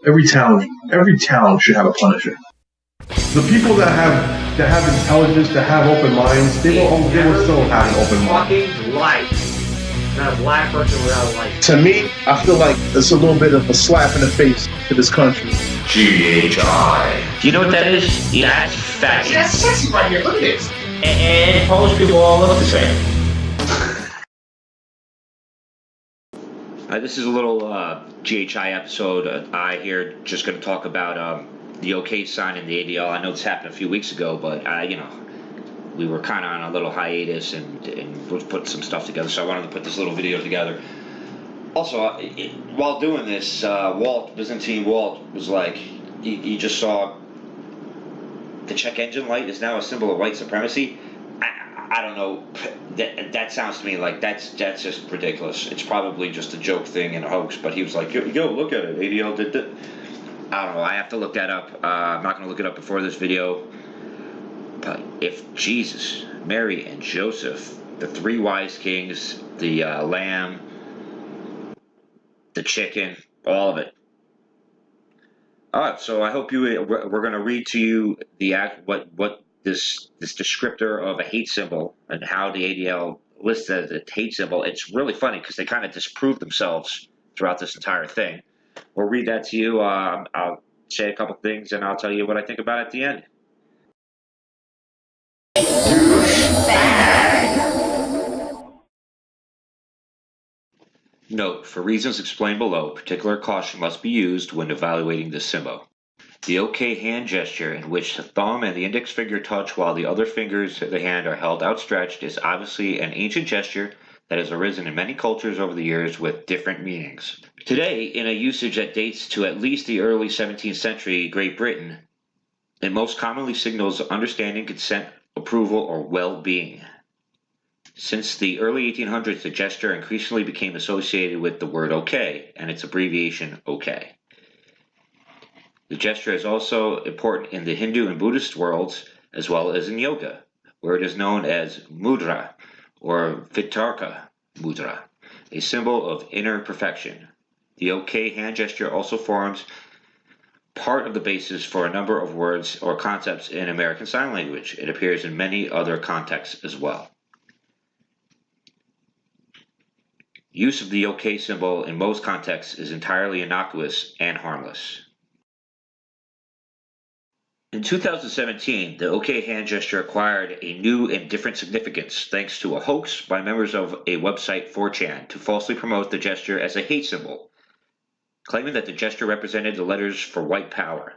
Every town should have a Punisher. The people that have intelligence, that have open minds, they will still have an open mind. Fucking life. Not a black person without a life. To me, I feel like it's a little bit of a slap in the face to this country. GHI. Do you know what that is? Yeah, that's faggot. That's sexy right here. Look at this. And Polish people all look the same. This is a little GHI episode. I here just going to talk about the OK sign in the ADL. I know this happened a few weeks ago, but we were kind of on a little hiatus and was putting some stuff together, so I wanted to put this little video together. Also, while doing this, Byzantine Walt was like, he just saw the check engine light is now a symbol of white supremacy. I don't know. That sounds to me like that's just ridiculous. It's probably just a joke thing and a hoax. But he was like, yo, look at it. ADL did that. I don't know. I have to look that up. I'm not going to look it up before this video. But if Jesus, Mary, and Joseph, the three wise kings, the lamb, the chicken, all of it. All right. So I hope we're going to read to you what this descriptor of a hate symbol and how the ADL lists it as a hate symbol. It's really funny because they kind of disprove themselves throughout this entire thing. We'll read that to you. I'll say a couple things and I'll tell you what I think about it at the end. Note, for reasons explained below, particular caution must be used when evaluating this symbol. The OK hand gesture, in which the thumb and the index finger touch while the other fingers of the hand are held outstretched, is obviously an ancient gesture that has arisen in many cultures over the years with different meanings. Today, in a usage that dates to at least the early 17th century Great Britain, it most commonly signals understanding, consent, approval, or well-being. Since the early 1800s, the gesture increasingly became associated with the word OK and its abbreviation OK. The gesture is also important in the Hindu and Buddhist worlds, as well as in yoga, where it is known as mudra, or vitarka mudra, a symbol of inner perfection. The OK hand gesture also forms part of the basis for a number of words or concepts in American Sign Language. It appears in many other contexts as well. Use of the OK symbol in most contexts is entirely innocuous and harmless. In 2017, the OK hand gesture acquired a new and different significance thanks to a hoax by members of a website 4chan to falsely promote the gesture as a hate symbol, claiming that the gesture represented the letters for white power.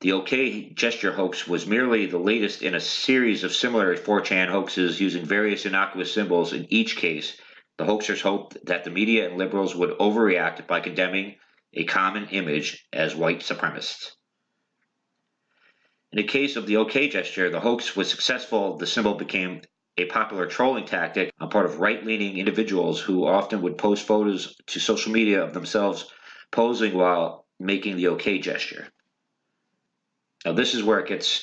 The OK gesture hoax was merely the latest in a series of similar 4chan hoaxes using various innocuous symbols. In each case, the hoaxers hoped that the media and liberals would overreact by condemning a common image as white supremacists. In the case of the OK gesture, the hoax was successful. The symbol became a popular trolling tactic on part of right-leaning individuals who often would post photos to social media of themselves posing while making the OK gesture. Now this is where it gets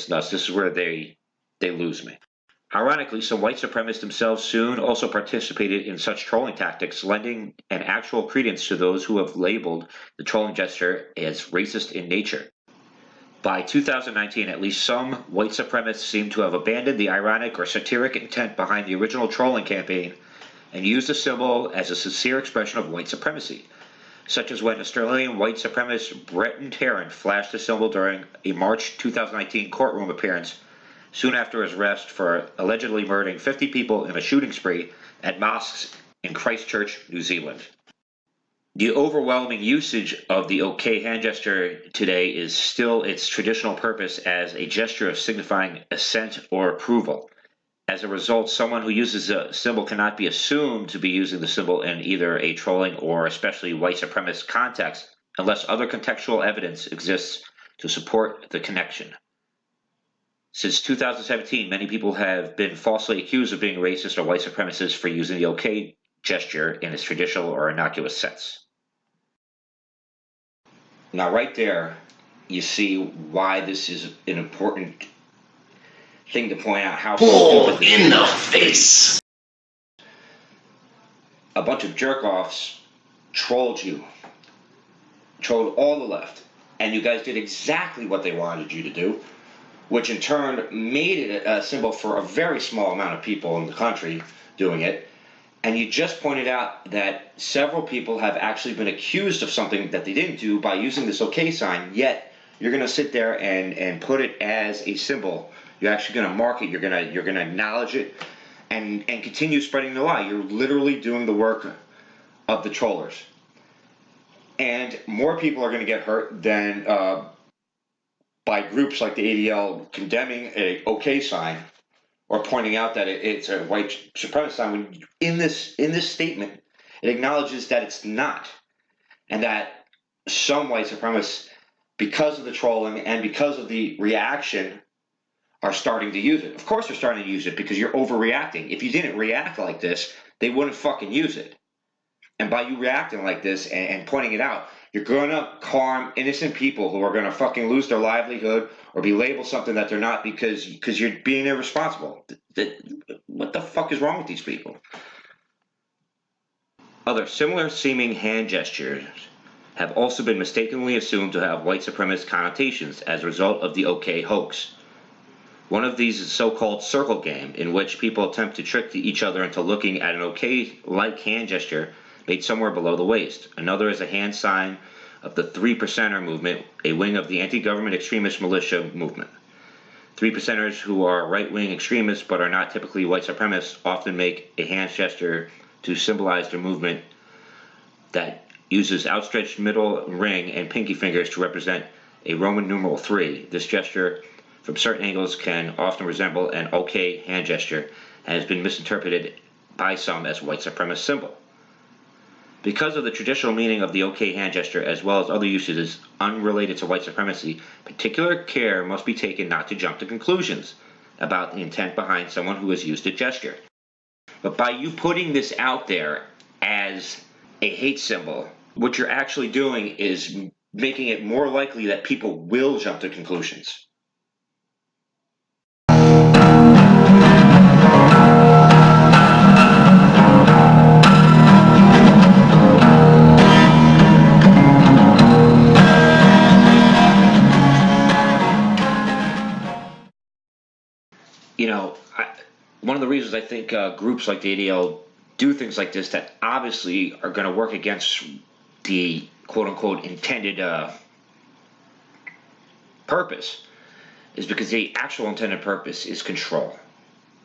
nuts. This is where they lose me. Ironically, some white supremacists themselves soon also participated in such trolling tactics, lending an actual credence to those who have labeled the trolling gesture as racist in nature. By 2019, at least some white supremacists seem to have abandoned the ironic or satiric intent behind the original trolling campaign and used the symbol as a sincere expression of white supremacy, such as when Australian white supremacist Breton Tarrant flashed the symbol during a March 2019 courtroom appearance soon after his arrest for allegedly murdering 50 people in a shooting spree at mosques in Christchurch, New Zealand. The overwhelming usage of the OK hand gesture today is still its traditional purpose as a gesture of signifying assent or approval. As a result, someone who uses a symbol cannot be assumed to be using the symbol in either a trolling or especially white supremacist context unless other contextual evidence exists to support the connection. Since 2017, many people have been falsely accused of being racist or white supremacists for using the OK gesture in its traditional or innocuous sense. Now right there, you see why this is an important thing to point out how Bull in the face. A bunch of jerk-offs trolled you trolled all the left, and you guys did exactly what they wanted you to do, which in turn made it a symbol for a very small amount of people in the country doing it. And you just pointed out that several people have actually been accused of something that they didn't do by using this OK sign, yet you're going to sit there and put it as a symbol. You're actually going to mark it, you're going to acknowledge it, and continue spreading the lie. You're literally doing the work of the trollers. And more people are going to get hurt than by groups like the ADL condemning a OK sign or pointing out that it's a white supremacist sign. When in this statement, it acknowledges that it's not, and that some white supremacists, because of the trolling and because of the reaction, are starting to use it. Of course they're starting to use it because you're overreacting. If you didn't react like this, they wouldn't fucking use it. And by you reacting like this and pointing it out, you're going to harm innocent people who are going to fucking lose their livelihood or be labeled something that they're not because you're being irresponsible. What the fuck is wrong with these people? Other similar seeming hand gestures have also been mistakenly assumed to have white supremacist connotations as a result of the OK hoax. One of these is a so-called circle game, in which people attempt to trick each other into looking at an OK-like hand gesture made somewhere below the waist. Another is a hand sign of the 3%er movement, a wing of the anti-government extremist militia movement. 3%ers who are right-wing extremists but are not typically white supremacists often make a hand gesture to symbolize their movement that uses outstretched middle ring and pinky fingers to represent a Roman numeral 3. This gesture, from certain angles, can often resemble an OK hand gesture and has been misinterpreted by some as a white supremacist symbol. Because of the traditional meaning of the OK hand gesture, as well as other usages unrelated to white supremacy, particular care must be taken not to jump to conclusions about the intent behind someone who has used a gesture. But by you putting this out there as a hate symbol, what you're actually doing is making it more likely that people will jump to conclusions. You know, one of the reasons I think groups like the ADL do things like this that obviously are going to work against the quote-unquote intended purpose is because the actual intended purpose is control.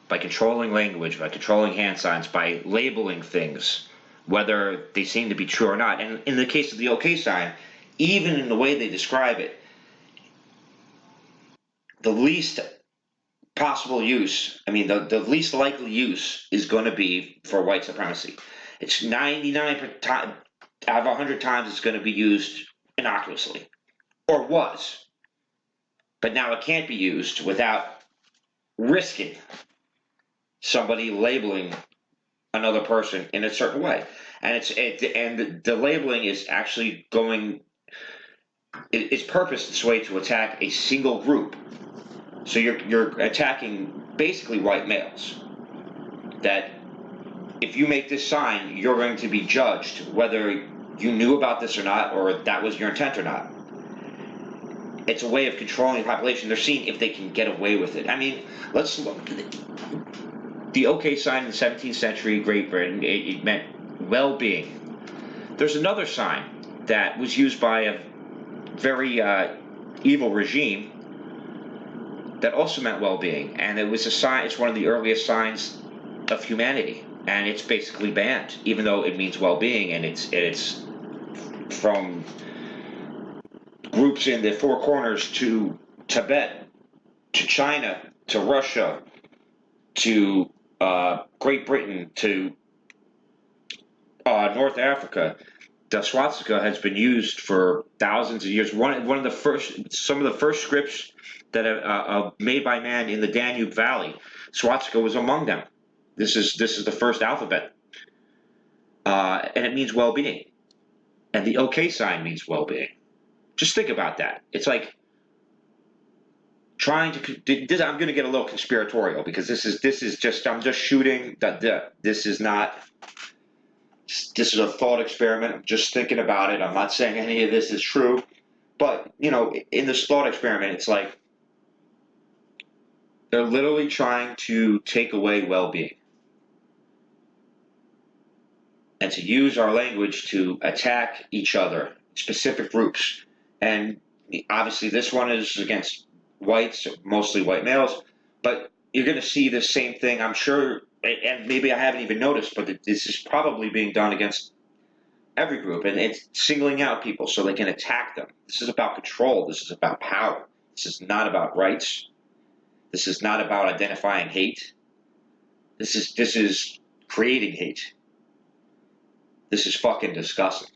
By controlling language, by controlling hand signs, by labeling things, whether they seem to be true or not. And in the case of the OK sign, even in the way they describe it, the least possible use, the least likely use is going to be for white supremacy. It's 99 out of 100 times it's going to be used innocuously, or was. But now it can't be used without risking somebody labeling another person in a certain way. And the labeling is actually going, it's purposed this way to attack a single group. So you're attacking basically white males. That if you make this sign, you're going to be judged whether you knew about this or not, or that was your intent or not. It's a way of controlling the population. They're seeing if they can get away with it. I mean, let's look. The OK sign in the 17th century Great Britain, it meant well-being. There's another sign that was used by a very evil regime that also meant well-being, and it was a sign. It's one of the earliest signs of humanity, and it's basically banned, even though it means well-being, and it's from groups in the Four Corners to Tibet, to China, to Russia, to Great Britain, to North Africa. The swastika has been used for thousands of years. Some of the first scripts that are made by man in the Danube Valley, swastika was among them. This is the first alphabet, and it means well-being. And the OK sign means well-being. Just think about that. It's like trying to. I'm going to get a little conspiratorial because this is just. I'm just shooting. This is not This is a thought experiment. I'm just thinking about it. I'm not saying any of this is true. But, in this thought experiment, it's like they're literally trying to take away well-being and to use our language to attack each other, specific groups. And obviously this one is against whites, mostly white males, but you're going to see the same thing, I'm sure, and maybe I haven't even noticed, but this is probably being done against every group, and it's singling out people so they can attack them. This is about control. This is about power. This is not about rights. This is not about identifying hate. This is creating hate. This is fucking disgusting.